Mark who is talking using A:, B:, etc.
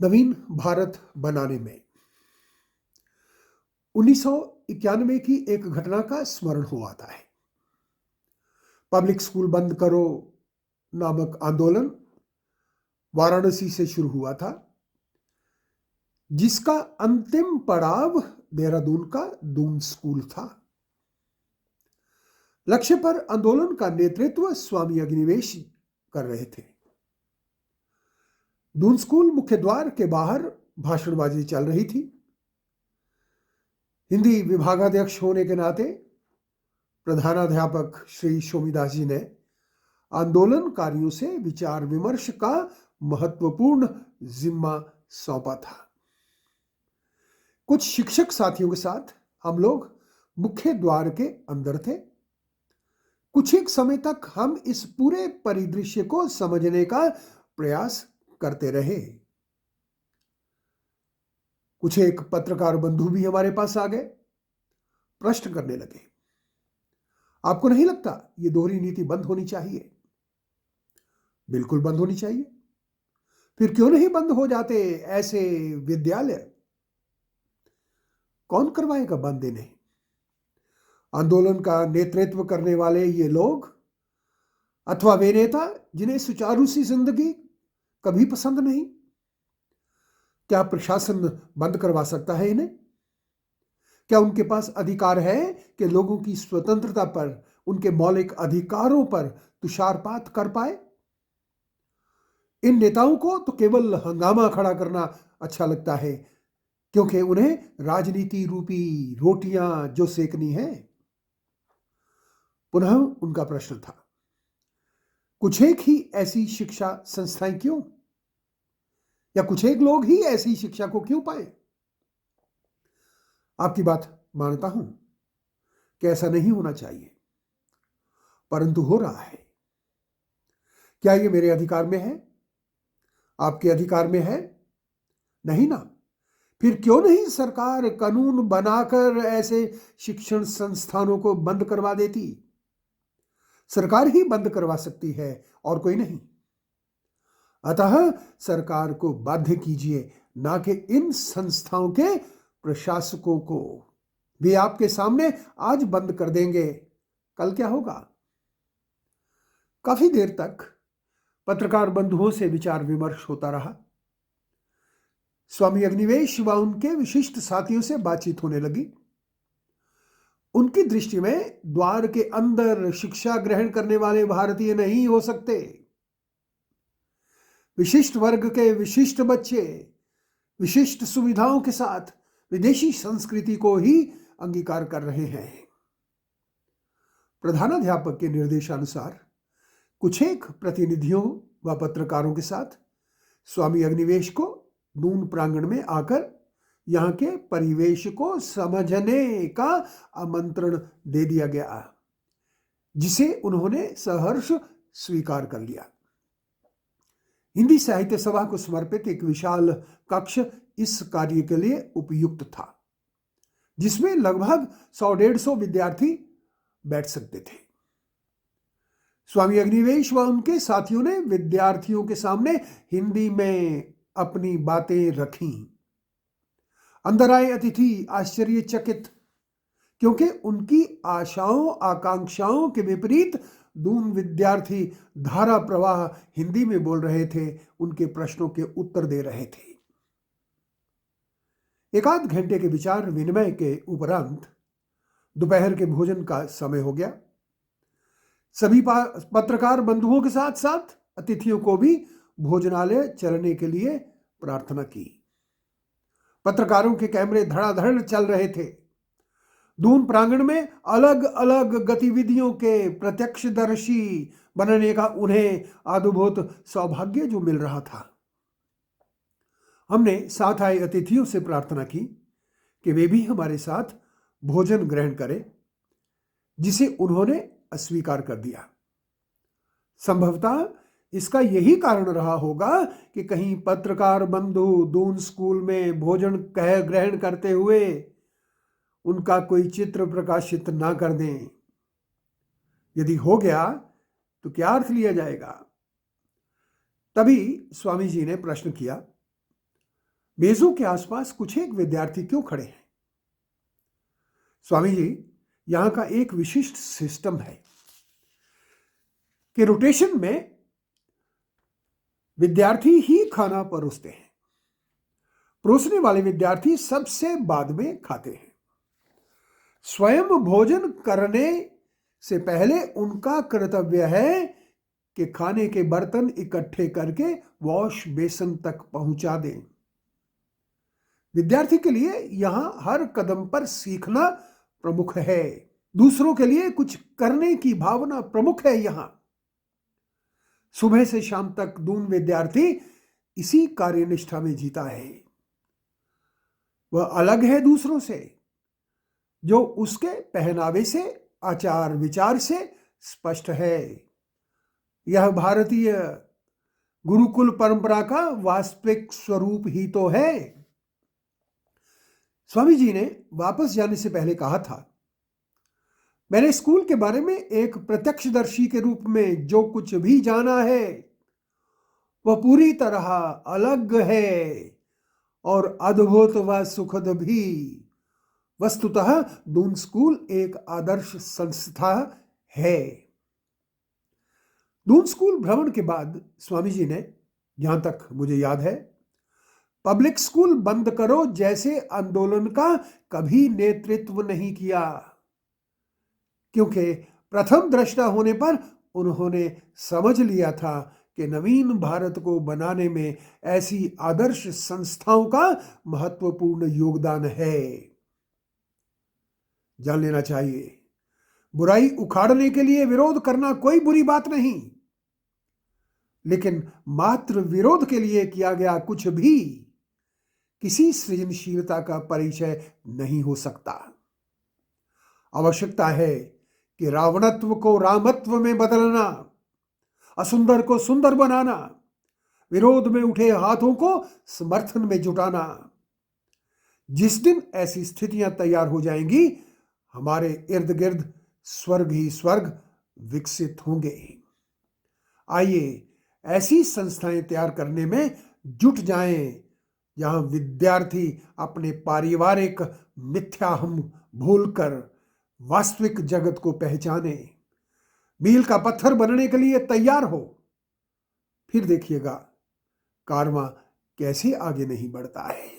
A: नवीन भारत बनाने में 1991 की एक घटना का स्मरण हो आता है। पब्लिक स्कूल बंद करो नामक आंदोलन वाराणसी से शुरू हुआ था, जिसका अंतिम पड़ाव देहरादून का दून स्कूल था। लक्ष्य पर आंदोलन का नेतृत्व स्वामी अग्निवेश कर रहे थे। दून स्कूल मुख्य द्वार के बाहर भाषणबाजी चल रही थी। हिंदी विभागाध्यक्ष होने के नाते प्रधानाध्यापक श्री सोमीदास जी ने आंदोलनकारियों से विचार विमर्श का महत्वपूर्ण जिम्मा सौंपा था। कुछ शिक्षक साथियों के साथ हम लोग मुख्य द्वार के अंदर थे। कुछ एक समय तक हम इस पूरे परिदृश्य को समझने का प्रयास करते रहे। कुछ एक पत्रकार बंधु भी हमारे पास आ गए, प्रश्न करने लगे, आपको नहीं लगता ये दोहरी नीति बंद होनी चाहिए? बिल्कुल बंद होनी चाहिए। फिर क्यों नहीं बंद हो जाते ऐसे विद्यालय? कौन करवाएगा बंद इन्हें? आंदोलन का नेतृत्व करने वाले ये लोग अथवा वे नेता जिन्हें सुचारू सी जिंदगी कभी पसंद नहीं, क्या प्रशासन बंद करवा सकता है इन्हें? क्या उनके पास अधिकार है कि लोगों की स्वतंत्रता पर, उनके मौलिक अधिकारों पर तुषारपात कर पाए? इन नेताओं को तो केवल हंगामा खड़ा करना अच्छा लगता है, क्योंकि उन्हें राजनीति रूपी रोटियां जो सेकनी है। पुनः उनका प्रश्न था, कुछ एक ही ऐसी शिक्षा संस्थाएं क्यों, या कुछ एक लोग ही ऐसी शिक्षा को क्यों पाए? आपकी बात मानता हूं कि ऐसा नहीं होना चाहिए, परंतु हो रहा है। क्या यह मेरे अधिकार में है? आपके अधिकार में है? नहीं ना। फिर क्यों नहीं सरकार कानून बनाकर ऐसे शिक्षण संस्थानों को बंद करवा देती? सरकार ही बंद करवा सकती है और कोई नहीं। अतः सरकार को बाध्य कीजिए, ना कि इन संस्थाओं के प्रशासकों को। वे आपके सामने आज बंद कर देंगे, कल क्या होगा? काफी देर तक पत्रकार बंधुओं से विचार विमर्श होता रहा। स्वामी अग्निवेश व उनके विशिष्ट साथियों से बातचीत होने लगी। उनकी दृष्टि में द्वार के अंदर शिक्षा ग्रहण करने वाले भारतीय नहीं हो सकते। विशिष्ट वर्ग के विशिष्ट बच्चे विशिष्ट सुविधाओं के साथ विदेशी संस्कृति को ही अंगीकार कर रहे हैं। प्रधानाध्यापक के निर्देशानुसार कुछ एक प्रतिनिधियों व पत्रकारों के साथ स्वामी अग्निवेश को दून प्रांगण में आकर यहां के परिवेश को समझने का आमंत्रण दे दिया गया, जिसे उन्होंने सहर्ष स्वीकार कर लिया। हिंदी साहित्य सभा को समर्पित एक विशाल कक्ष इस कार्य के लिए उपयुक्त था, जिसमें लगभग 100-150 विद्यार्थी बैठ सकते थे। स्वामी अग्निवेश व उनके साथियों ने विद्यार्थियों के सामने हिंदी में अपनी बातें रखी। अंदर आए अतिथि आश्चर्यचकित, क्योंकि उनकी आशाओं आकांक्षाओं के विपरीत दून विद्यार्थी धारा प्रवाह हिंदी में बोल रहे थे, उनके प्रश्नों के उत्तर दे रहे थे। एकाध घंटे के विचार विनिमय के उपरांत दोपहर के भोजन का समय हो गया। सभी पत्रकार बंधुओं के साथ साथ अतिथियों को भी भोजनालय चलने के लिए प्रार्थना की। पत्रकारों के कैमरे धड़ाधड़ चल रहे थे। दून प्रांगण में अलग अलग गतिविधियों के प्रत्यक्षदर्शी बनने का उन्हें अद्भुत सौभाग्य जो मिल रहा था। हमने साथ आए अतिथियों से प्रार्थना की कि वे भी हमारे साथ भोजन ग्रहण करें, जिसे उन्होंने अस्वीकार कर दिया। संभवतः इसका यही कारण रहा होगा कि कहीं पत्रकार बंधु दून स्कूल में भोजन ग्रहण करते हुए उनका कोई चित्र प्रकाशित ना कर दें। यदि हो गया तो क्या अर्थ लिया जाएगा? तभी स्वामी जी ने प्रश्न किया, मेजों के आसपास कुछ एक विद्यार्थी क्यों खड़े हैं? स्वामी जी, यहां का एक विशिष्ट सिस्टम है कि रोटेशन में विद्यार्थी ही खाना परोसते हैं। परोसने वाले विद्यार्थी सबसे बाद में खाते हैं। स्वयं भोजन करने से पहले उनका कर्तव्य है कि खाने के बर्तन इकट्ठे करके वॉश बेसिन तक पहुंचा दें। विद्यार्थी के लिए यहां हर कदम पर सीखना प्रमुख है। दूसरों के लिए कुछ करने की भावना प्रमुख है। यहां सुबह से शाम तक दून विद्यार्थी इसी कार्यनिष्ठा में जीता है। वह अलग है दूसरों से, जो उसके पहनावे से, आचार विचार से स्पष्ट है। यह भारतीय गुरुकुल परंपरा का वास्तविक स्वरूप ही तो है। स्वामी जी ने वापस जाने से पहले कहा था, मैंने स्कूल के बारे में एक प्रत्यक्षदर्शी के रूप में जो कुछ भी जाना है वह पूरी तरह अलग है और अद्भुत व सुखद भी। वस्तुतः दून स्कूल एक आदर्श संस्था है। दून स्कूल भ्रमण के बाद स्वामी जी ने, जहां तक मुझे याद है, पब्लिक स्कूल बंद करो जैसे आंदोलन का कभी नेतृत्व नहीं किया, क्योंकि प्रथम दृष्टा होने पर उन्होंने समझ लिया था कि नवीन भारत को बनाने में ऐसी आदर्श संस्थाओं का महत्वपूर्ण योगदान है। जान लेना चाहिए, बुराई उखाड़ने के लिए विरोध करना कोई बुरी बात नहीं, लेकिन मात्र विरोध के लिए किया गया कुछ भी किसी सृजनशीलता का परिचय नहीं हो सकता। आवश्यकता है कि रावणत्व को रामत्व में बदलना, असुंदर को सुंदर बनाना, विरोध में उठे हाथों को समर्थन में जुटाना। जिस दिन ऐसी स्थितियां तैयार हो जाएंगी, हमारे इर्द गिर्द स्वर्ग ही स्वर्ग विकसित होंगे। आइए ऐसी संस्थाएं तैयार करने में जुट जाएं, जहां विद्यार्थी अपने पारिवारिक मिथ्याहम भूलकर वास्तविक जगत को पहचाने, मील का पत्थर बनने के लिए तैयार हो। फिर देखिएगा कारवां कैसे आगे नहीं बढ़ता है।